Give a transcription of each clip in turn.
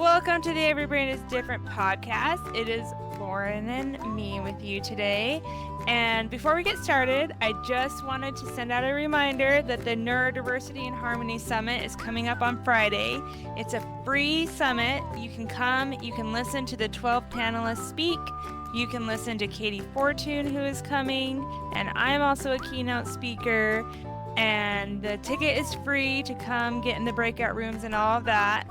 Welcome to the Every Brain is Different podcast. It is Lauren and me with you today. And before we get started, I just wanted to send out a reminder that the Neurodiversity and Harmony Summit is coming up on Friday. It's a free summit. You can come, you can listen to the 12 panelists speak. You can listen to Katie Fortune, who is coming, and I'm also a keynote speaker. And the ticket is free to come get in the breakout rooms and all of that.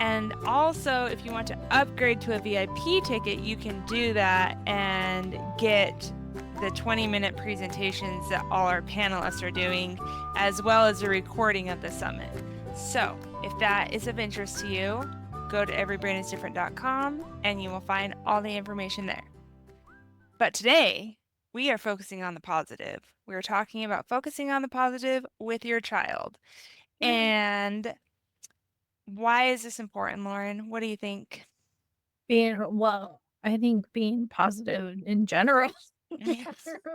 And also, if you want to upgrade to a VIP ticket, you can do that and get the 20-minute presentations that all our panelists are doing, as well as a recording of the summit. So, if that is of interest to you, go to everybrainisdifferent.com and you will find all the information there. But today, we are focusing on the positive. We're talking about focusing on the positive with your child. And why is this important, Lauren? What do you think? I think being positive in general.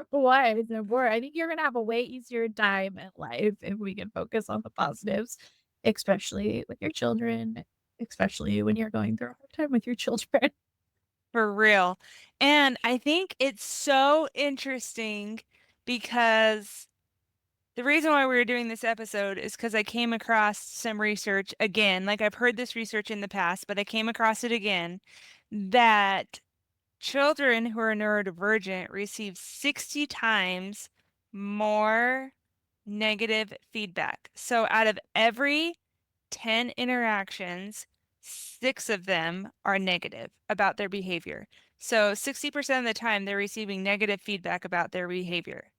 Why it's important. I think you're gonna have a way easier time in life if we can focus on the positives, especially with your children, especially when you're going through a hard time with your children. For real. And I think it's so interesting because the reason why we were doing this episode is because I came across some research again. Like I've heard this research in the past, but I came across it again that children who are neurodivergent receive 60 times more negative feedback. So out of every 10 interactions, 6 of them are negative about their behavior. So 60% of the time, they're receiving negative feedback about their behavior.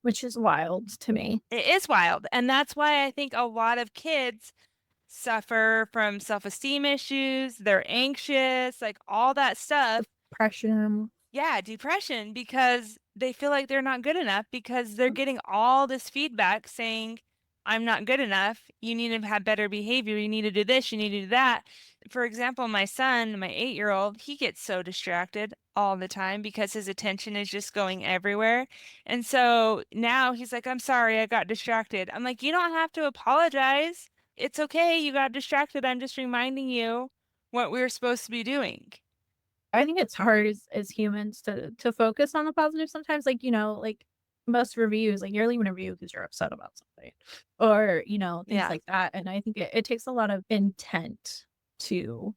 Which is wild to me. It is wild. And that's why I think a lot of kids suffer from self-esteem issues. They're anxious, like all that stuff. Depression. Yeah, depression, because they feel like they're not good enough because they're getting all this feedback saying, I'm not good enough. You need to have better behavior. You need to do this. You need to do that. For example, my son, my 8-year-old, he gets so distracted all the time because his attention is just going everywhere. And so now he's like, I'm sorry, I got distracted. I'm like, you don't have to apologize. It's okay. You got distracted. I'm just reminding you what we were supposed to be doing. I think it's hard as humans to focus on the positive sometimes. Like most reviews, like you're leaving a review because you're upset about something, or things Yeah. like that. And I think it takes a lot of intent to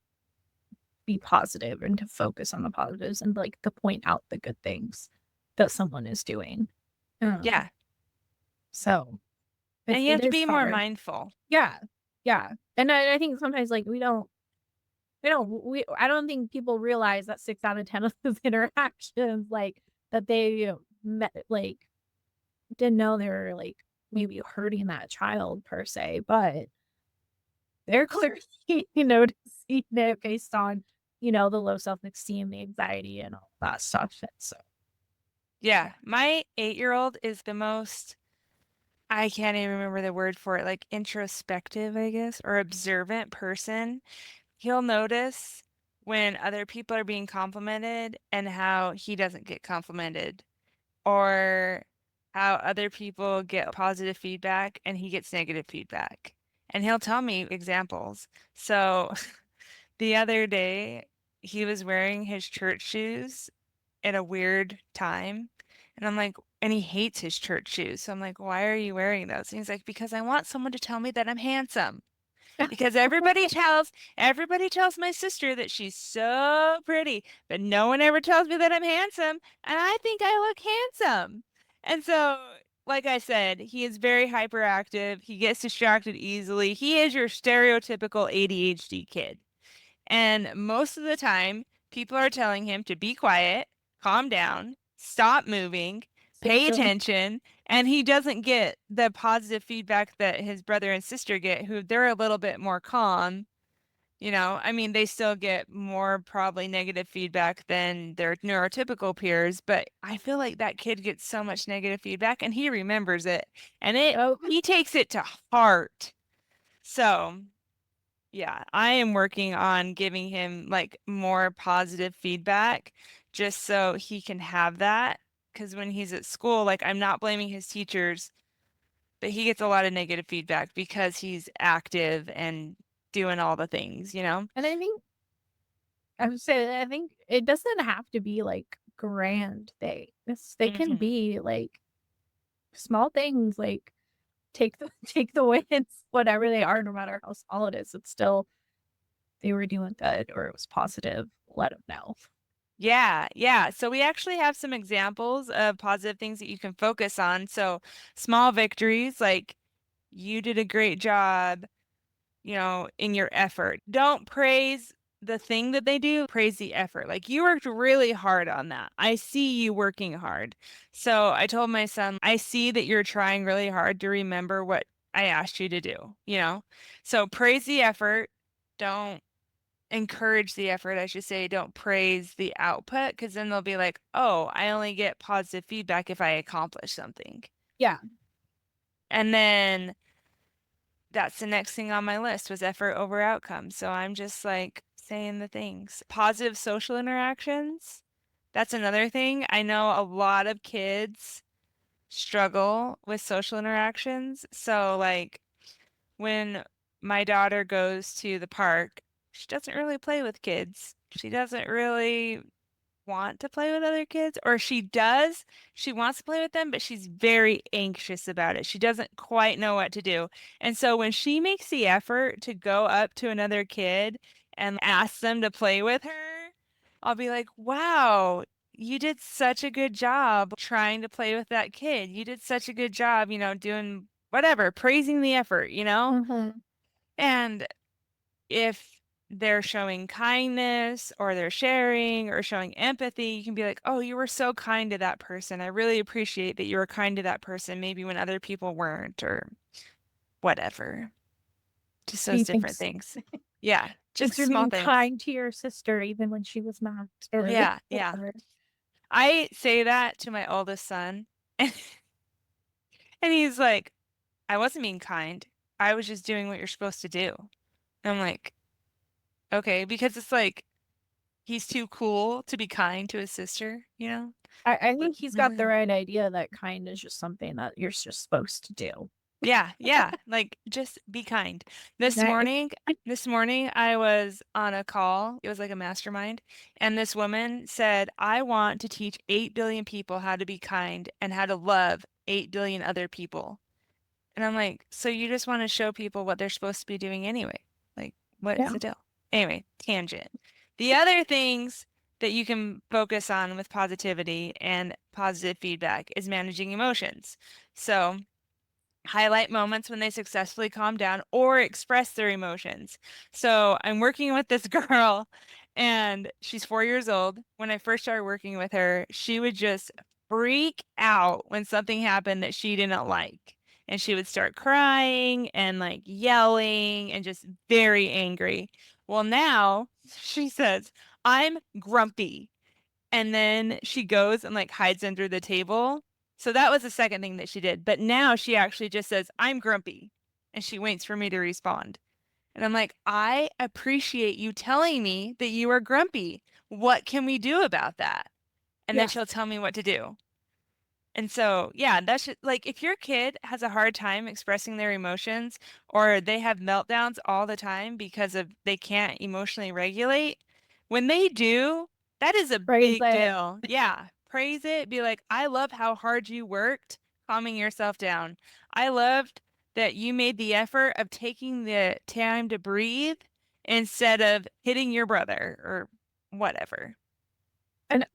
be positive and to focus on the positives and like to point out the good things that someone is doing. Yeah. So And you have it to is be more hard. mindful. Yeah, yeah. And I think sometimes like I don't think people realize that 6 out of 10 of those interactions, like, that they met, like, didn't know they were, like, maybe hurting that child per se, but they're clearly noticing it based on, the low self-esteem, the anxiety, and all that stuff, and so Yeah. My 8-year-old is the most, I can't even remember the word for it, like introspective, I guess, or observant person. He'll notice when other people are being complimented and how he doesn't get complimented, or how other people get positive feedback and he gets negative feedback. And he'll tell me examples. So the other day, he was wearing his church shoes at a weird time. And I'm like, and he hates his church shoes. So I'm like, why are you wearing those? And he's like, because I want someone to tell me that I'm handsome. Because everybody tells my sister that she's so pretty, but no one ever tells me that I'm handsome, and I think I look handsome. And so, like I said, he is very hyperactive. He gets distracted easily. He is your stereotypical ADHD kid. And most of the time, people are telling him to be quiet, calm down, stop moving, stay pay still. attention. And he doesn't get the positive feedback that his brother and sister get, who they're a little bit more calm. I mean, they still get more probably negative feedback than their neurotypical peers, but I feel like that kid gets so much negative feedback and he remembers it and Oh, he takes it to heart. So yeah, I am working on giving him like more positive feedback just so he can have that. Because when he's at school, like I'm not blaming his teachers, but he gets a lot of negative feedback because he's active and doing all the things, you know? and I think I would say I think it doesn't have to be, like, grand things. They can Mhm. be, like, small things, like, take the wins, whatever they are, no matter how small it is. It's still they were doing good or it was positive, let them know. Yeah, yeah. So we actually have some examples of positive things that you can focus on. So small victories, like you did a great job, in your effort. Don't praise the thing that they do, praise the effort. Like you worked really hard on that. I see you working hard. So I told my son, I see that you're trying really hard to remember what I asked you to do? So praise the effort. Don't encourage the effort, I should say. Don't praise the output because then they'll be like, oh, I only get positive feedback if I accomplish something. Yeah, And then that's the next thing on my list was effort over outcome. So I'm just like saying the things. Positive social interactions. That's another thing. I know a lot of kids struggle with social interactions. So like when my daughter goes to the park, she doesn't really play with kids. She doesn't really want to play with other kids, or she does. She wants to play with them, but she's very anxious about it. She doesn't quite know what to do. And so when she makes the effort to go up to another kid and ask them to play with her, I'll be like, wow, you did such a good job trying to play with that kid. You did such a good job, doing whatever, praising the effort. mhm. And if they're showing kindness or they're sharing or showing empathy, you can be like, oh, you were so kind to that person. I really appreciate that you were kind to that person, maybe when other people weren't or whatever. Just those He different thinks things. Yeah, just thinks you're small being things. kind to your sister even when she was not, or Yeah, yeah. whatever. I say that to my oldest son, and he's like, I wasn't being kind. I was just doing what you're supposed to do. And I'm like, okay, because it's like he's too cool to be kind to his sister? I But think he's got the really, right idea that kind is just something that you're just supposed to do. yeah, yeah, like just be kind. This That morning, this morning I was on a call. It was like a mastermind, and this woman said, "I want to teach 8 billion people how to be kind and how to love 8 billion other people." And I'm like, "So you just want to show people what they're supposed to be doing anyway? Like, what's yeah, the deal?" Anyway, tangent. The other things that you can focus on with positivity and positive feedback is managing emotions. So, highlight moments when they successfully calm down or express their emotions. So I'm working with this girl and she's 4 years old. When I first started working with her, she would just freak out when something happened that she didn't like. And she would start crying and like yelling and just very angry. Well, now she says, I'm grumpy. And then she goes and like hides under the table. So that was the second thing that she did. But now she actually just says, I'm grumpy. And she waits for me to respond. And I'm like, I appreciate you telling me that you are grumpy. What can we do about that? And then yeah, she'll tell me what to do. And so, yeah, that's just, like if your kid has a hard time expressing their emotions or they have meltdowns all the time because of they can't emotionally regulate, when they do, that is a praise big it. deal. Yeah, praise it. Be like, I love how hard you worked calming yourself down. I loved that you made the effort of taking the time to breathe instead of hitting your brother or whatever. And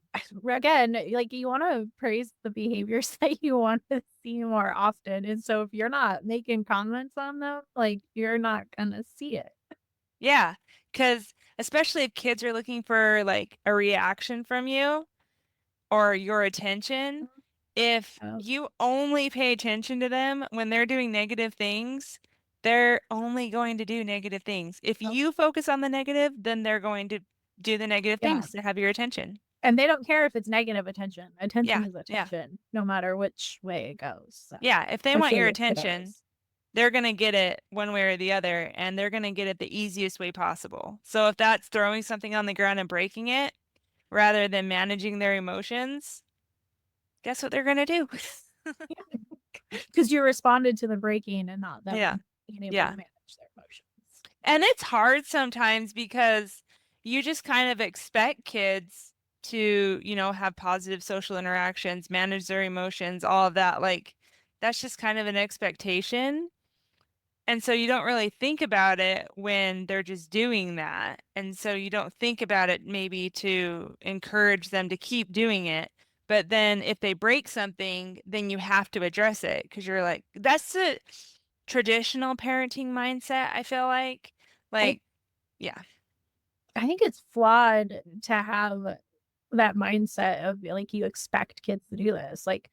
again, like you want to praise the behaviors that you want to see more often. And so if you're not making comments on them, like you're not gonna see it. Yeah, because especially if kids are looking for like a reaction from you or your attention, if Oh, you only pay attention to them when they're doing negative things, they're only going to do negative things. If oh, you focus on the negative, then they're going to do the negative yeah. things to have your attention. And they don't care if it's negative attention. Attention Yeah, is yeah, attention, no matter which way it goes. So, yeah. If they want especially your with attention, kiddos. they're going to get it one way or the other, and they're going to get it the easiest way possible. So if that's throwing something on the ground and breaking it, rather than managing their emotions, guess what they're gonna do? Because you responded to the breaking and not Yeah. them being able to Yeah. manage their emotions. And it's hard sometimes because you just kind of expect kids to, have positive social interactions, manage their emotions, all of that. Like, that's just kind of an expectation. And so you don't really think about it when they're just doing that. And so you don't think about it maybe to encourage them to keep doing it. But then if they break something, then you have to address it because you're like, that's the traditional parenting mindset, I feel like. I Like, yeah. I think it's flawed to have that mindset of, like, you expect kids to do this. Like,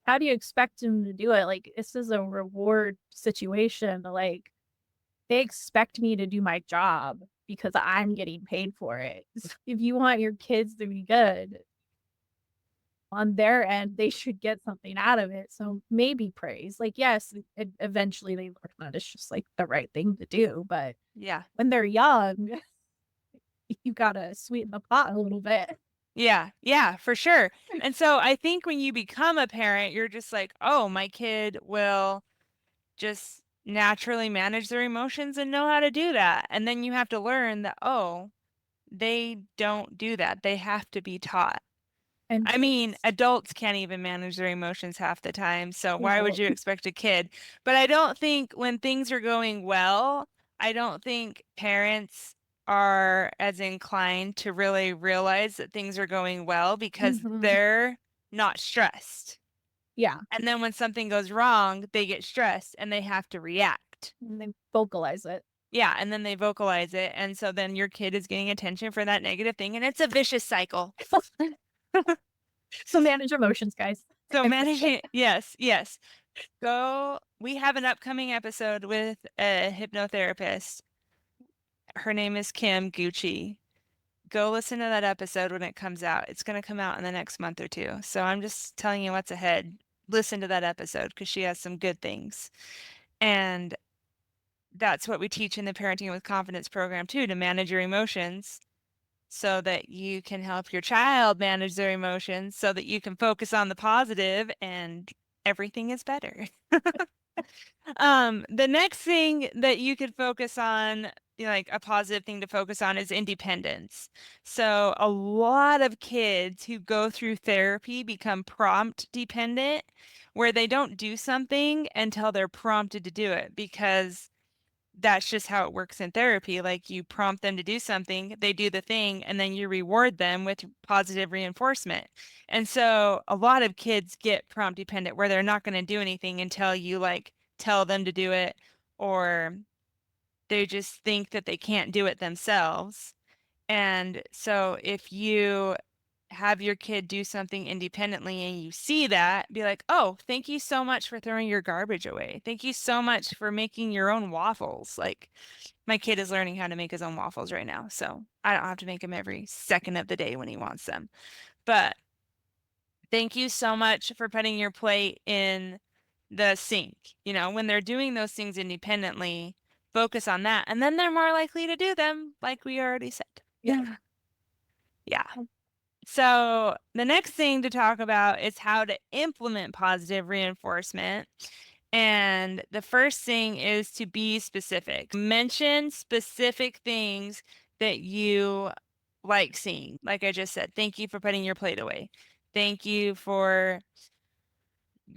how do you expect them to do it? Like, this is a reward situation. Like, they expect me to do my job because I'm getting paid for it. If you want your kids to be good on their end, they should get something out of it. So maybe praise. Like, yes, eventually they learn that it's just like the right thing to do. But Yeah. when they're young, you gotta sweeten the pot a little bit. Yeah, yeah, for sure. And so I think when you become a parent, you're just like, oh, my kid will just naturally manage their emotions and know how to do that. And then you have to learn that, oh, they don't do that. They have to be taught. And I mean, it's adults can't even manage their emotions half the time, so why would well, you expect a kid? But I don't think when things are going well, I don't think parents are as inclined to really realize that things are going well because mhm, they're not stressed. yeah, And then when something goes wrong, they get stressed and they have to react. and they vocalize it. Yeah, and then they vocalize it, and so then your kid is getting attention for that negative thing, and it's a vicious cycle. So manage emotions, guys. So managing, yes, yes. We have an upcoming episode with a hypnotherapist. Her name is Kim Gucci. Go listen to that episode when it comes out. It's going to come out in the next month or two. So I'm just telling you what's ahead. Listen to that episode because she has some good things. And that's what we teach in the Parenting with Confidence program too, to manage your emotions so that you can help your child manage their emotions so that you can focus on the positive and everything is better. The next thing that you could focus on, like a positive thing to focus on is independence. So a lot of kids who go through therapy become prompt dependent, where they don't do something until they're prompted to do it because that's just how it works in therapy. Like you prompt them to do something, they do the thing, and then you reward them with positive reinforcement. And so a lot of kids get prompt dependent where they're not going to do anything until you like tell them to do it, or they just think that they can't do it themselves. And so if you have your kid do something independently and you see that, be like, oh, thank you so much for throwing your garbage away. Thank you so much for making your own waffles. Like, my kid is learning how to make his own waffles right now. So I don't have to make them every second of the day when he wants them. But thank you so much for putting your plate in the sink. When they're doing those things independently, focus on that. And then they're more likely to do them, like we already said. Yeah. Yeah. So the next thing to talk about is how to implement positive reinforcement. And the first thing is to be specific. Mention specific things that you like seeing. Like I just said, thank you for putting your plate away. Thank you for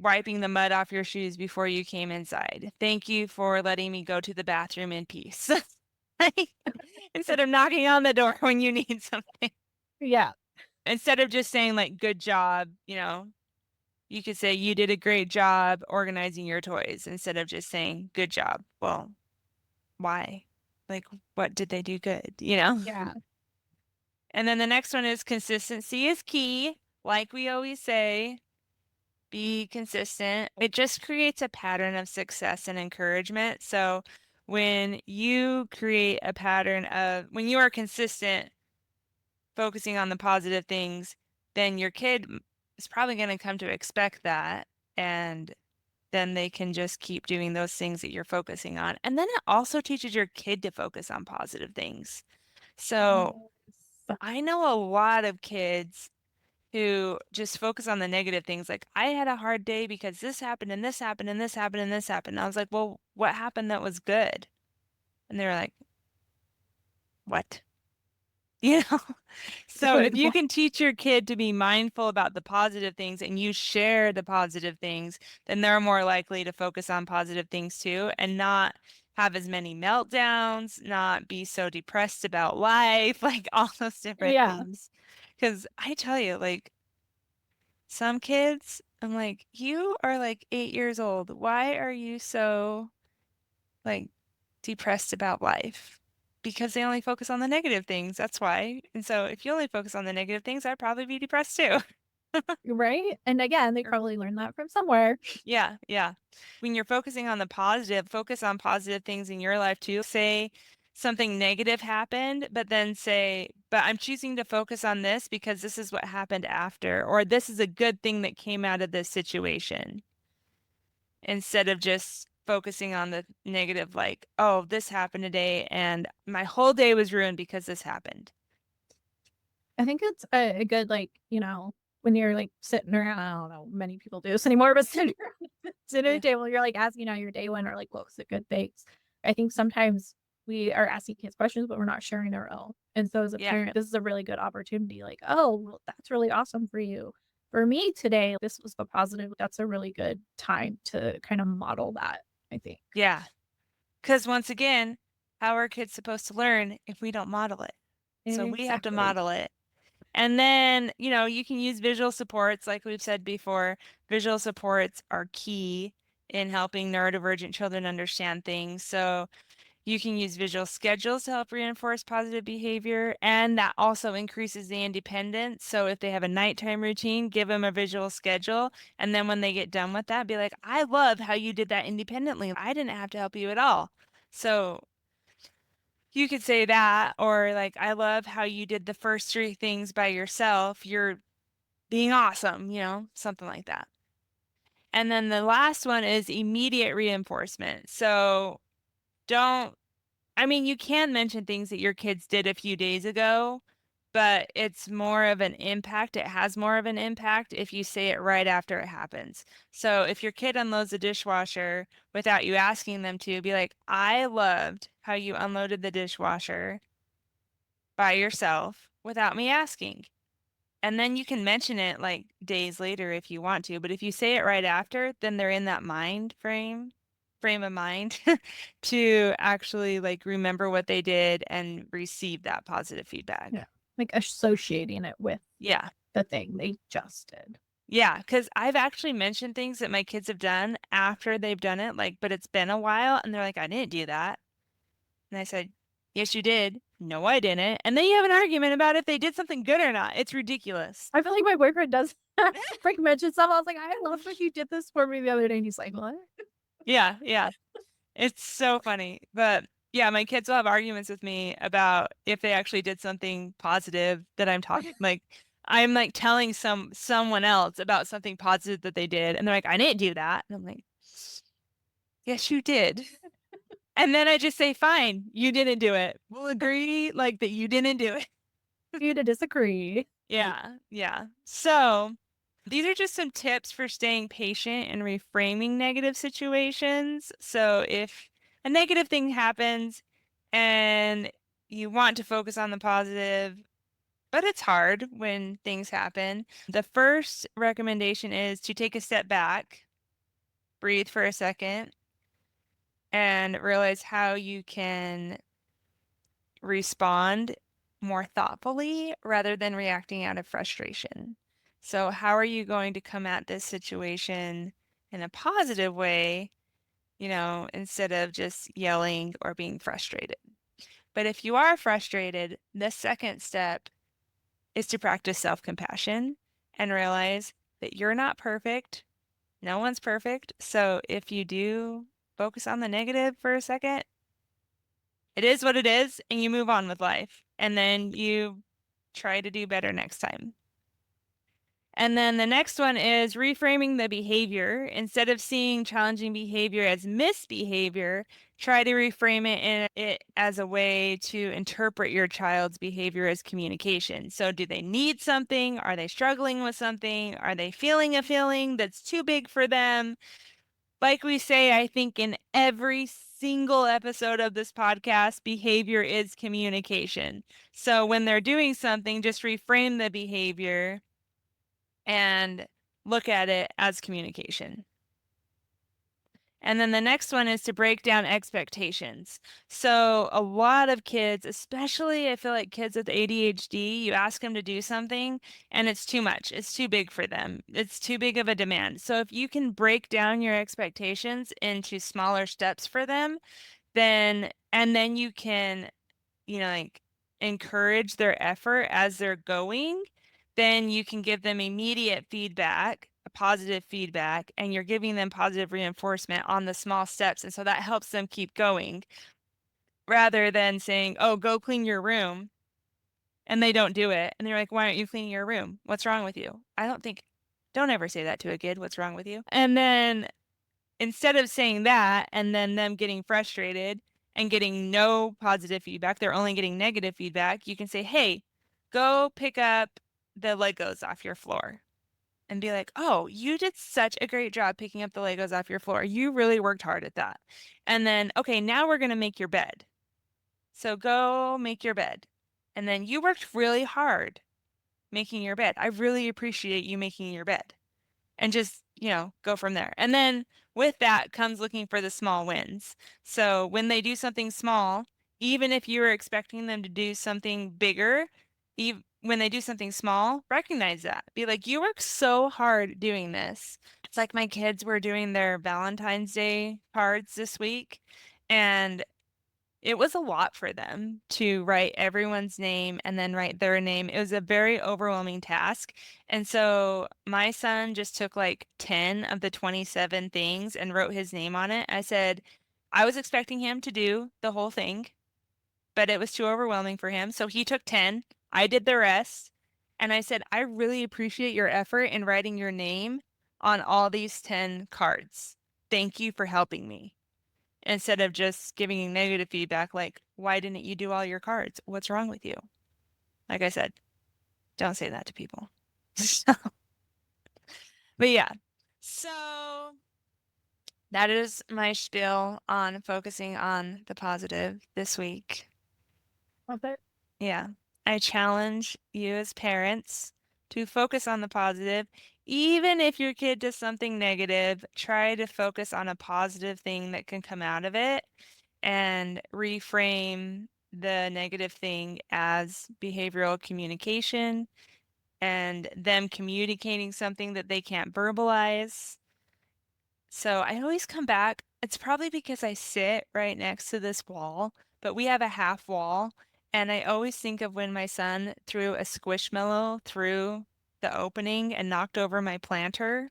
wiping the mud off your shoes before you came inside. Thank you for letting me go to the bathroom in peace. Instead of knocking on the door when you need something. Yeah. Instead of just saying like good job, you could say you did a great job organizing your toys instead of just saying good job. Well, why? Like what did they do good? Yeah. And then the next one is consistency is key. Like we always say, be consistent. It just creates a pattern of success and encouragement. So when you create a pattern when you are consistent focusing on the positive things, then your kid is probably going to come to expect that. And then they can just keep doing those things that you're focusing on. And then it also teaches your kid to focus on positive things. So Yes. I know a lot of kids who just focus on the negative things. Like, I had a hard day because this happened and this happened and this happened and this happened. I was like, well, what happened that was good? And they were like, what? you know? So if you Relatable. can teach your kid to be mindful about the positive things and you share the positive things, then they're more likely to focus on positive things too and not have as many meltdowns, not be so depressed about life, like all those different Yeah. things. Because I tell you, like, some kids, I'm like, you are like 8 years old. Why are you so like depressed about life? Because they only focus on the negative things. That's why. And so if you only focus on the negative things, I'd probably be depressed too. Right? And again, they probably learned that from somewhere. Yeah, yeah. When you're focusing on the positive, focus on positive things in your life too. Say something negative happened, but then say, but I'm choosing to focus on this because this is what happened after, or this is a good thing that came out of this situation, instead of just focusing on the negative, like, oh, this happened today and my whole day was ruined because this happened. I think it's a good, like, when you're, like, sitting around I don't know, many people do this anymore, but sitting around the dinner Yeah. table, you're, like, asking how your day went or, like, what was the good things. I think sometimes we are asking kids questions, but we're not sharing our own. And so as a Yeah. parent, this is a really good opportunity, like, "Oh, well, that's really awesome for you. For me today, this was the positive." That's a really good time to kinda model that, I think. Yeah. Because once again, how are kids supposed to learn if we don't model it? So we have to Exactly. model it. And then, you can use visual supports, like we've said before. Visual supports are key in helping neurodivergent children understand things. So you can use visual schedules to help reinforce positive behavior, and that also increases the independence. So if they have a nighttime routine, give them a visual schedule, and then when they get done with that, be like, I love how you did that independently. I didn't have to help you at all. So you could say that, or like, I love how you did the first three things by yourself. You're being awesome, something like that. And then the last one is immediate reinforcement. So don't I mean, you can mention things that your kids did a few days ago, but it's more of an impact. It has more of an impact if you say it right after it happens. So if your kid unloads the dishwasher without you asking them to, be like, I loved how you unloaded the dishwasher by yourself without me asking. And then you can mention it like days later if you want to, but if you say it right after, then they're in that frame of mind to actually like remember what they did and receive that positive feedback. Yeah. Like, associating it with Yeah. the thing they just did. Yeah, because I've actually mentioned things that my kids have done after they've done it, like, but it's been a while, and they're like, I didn't do that. And I said, yes, you did. No, I didn't. And then you have an argument about if they did something good or not. It's ridiculous. I feel like my boyfriend does that. Like, mention something, I was like, "I love when you did this for me the other day," and he's like, "What?" Yeah, yeah. It's so funny. But yeah, my kids will have arguments with me about if they actually did something positive that I'm like telling someone else about something positive that they did, and they're like, I didn't do that. And I'm like, yes, you did. And then I just say, fine, you didn't do it. We'll agree like that you didn't do it. You to disagree. Yeah, yeah. So these are just some tips for staying patient and reframing negative situations. So if a negative thing happens and you want to focus on the positive, but it's hard when things happen, the first recommendation is to take a step back, breathe for a second, and realize how you can respond more thoughtfully rather than reacting out of frustration. So, how are you going to come at this situation in a positive way, instead of just yelling or being frustrated? But if you are frustrated, the second step is to practice self compassion and realize that you're not perfect. No one's perfect. So, if you do focus on the negative for a second, it is what it is, and you move on with life, and then you try to do better next time. And then the next one is reframing the behavior. Instead of seeing challenging behavior as misbehavior, try to reframe it as a way to interpret your child's behavior as communication. So, do they need something? Are they struggling with something? Are they feeling a feeling that's too big for them? Like we say, I think in every single episode of this podcast, behavior is communication. So when they're doing something, just reframe the behavior and look at it as communication. And then the next one is to break down expectations. So a lot of kids, especially I feel like kids with ADHD, you ask them to do something and it's too much. It's too big for them. It's too big of a demand. So if you can break down your expectations into smaller steps for them, then you can, like encourage their effort as they're going, then you can give them immediate feedback, a positive feedback, and you're giving them positive reinforcement on the small steps. And so that helps them keep going rather than saying, oh, go clean your room. And they don't do it. And they're like, why aren't you cleaning your room? What's wrong with you? Don't ever say that to a kid. What's wrong with you? And then instead of saying that and then them getting frustrated and getting no positive feedback, they're only getting negative feedback, you can say, hey, go pick up the Legos off your floor. And be like, oh, you did such a great job picking up the Legos off your floor. You really worked hard at that. And then, okay, now we're going to make your bed. So go make your bed. And then you worked really hard making your bed. I really appreciate you making your bed. And just, go from there. And then with that comes looking for the small wins. So when they do something small, even if you were expecting them to do something bigger, when they do something small, recognize that. Be like, you work so hard doing this. It's like my kids were doing their Valentine's Day cards this week, and it was a lot for them to write everyone's name and then write their name. It was a very overwhelming task. And so my son just took like 10 of the 27 things and wrote his name on it. I said, I was expecting him to do the whole thing, but it was too overwhelming for him. So he took 10. I did the rest. And I said, I really appreciate your effort in writing your name on all these 10 cards. Thank you for helping me. Instead of just giving negative feedback like, why didn't you do all your cards? What's wrong with you? Like I said, don't say that to people. But yeah, so that is my spiel on focusing on the positive this week. Love it. Yeah, I challenge you as parents to focus on the positive. Even if your kid does something negative, try to focus on a positive thing that can come out of it and reframe the negative thing as behavioral communication and them communicating something that they can't verbalize. So I always come back. It's probably because I sit right next to this wall, but we have a half wall. And I always think of when my son threw a squishmallow through the opening and knocked over my planter.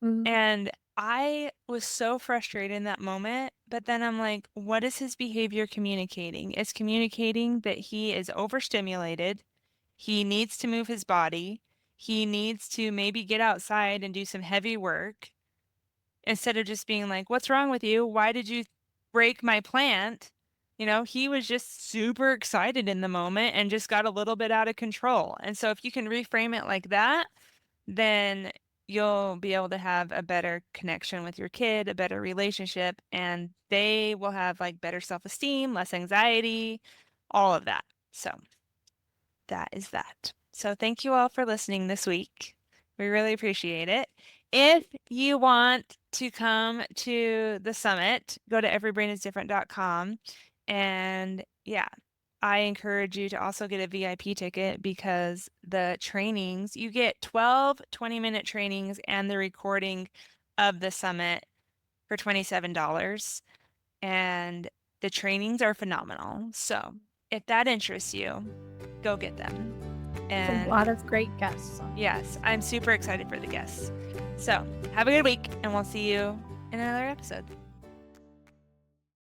Mhm. And I was so frustrated in that moment, but then I'm like, what is his behavior communicating? It's communicating that he is overstimulated. He needs to move his body. He needs to maybe get outside and do some heavy work instead of just being like, what's wrong with you? Why did you break my plant? He was just super excited in the moment and just got a little bit out of control. And so if you can reframe it like that, then you'll be able to have a better connection with your kid, a better relationship, and they will have like better self-esteem, less anxiety, all of that. So that is that. So thank you all for listening this week. We really appreciate it. If you want to come to the summit, go to everybrainisdifferent.com. And yeah, I encourage you to also get a VIP ticket because the trainings, you get 12 20-minute trainings and the recording of the summit for $27. And the trainings are phenomenal. So if that interests you, go get them. It's a And lot of great guests. yes, I'm super excited for the guests. So have a good week and we'll see you in another episode.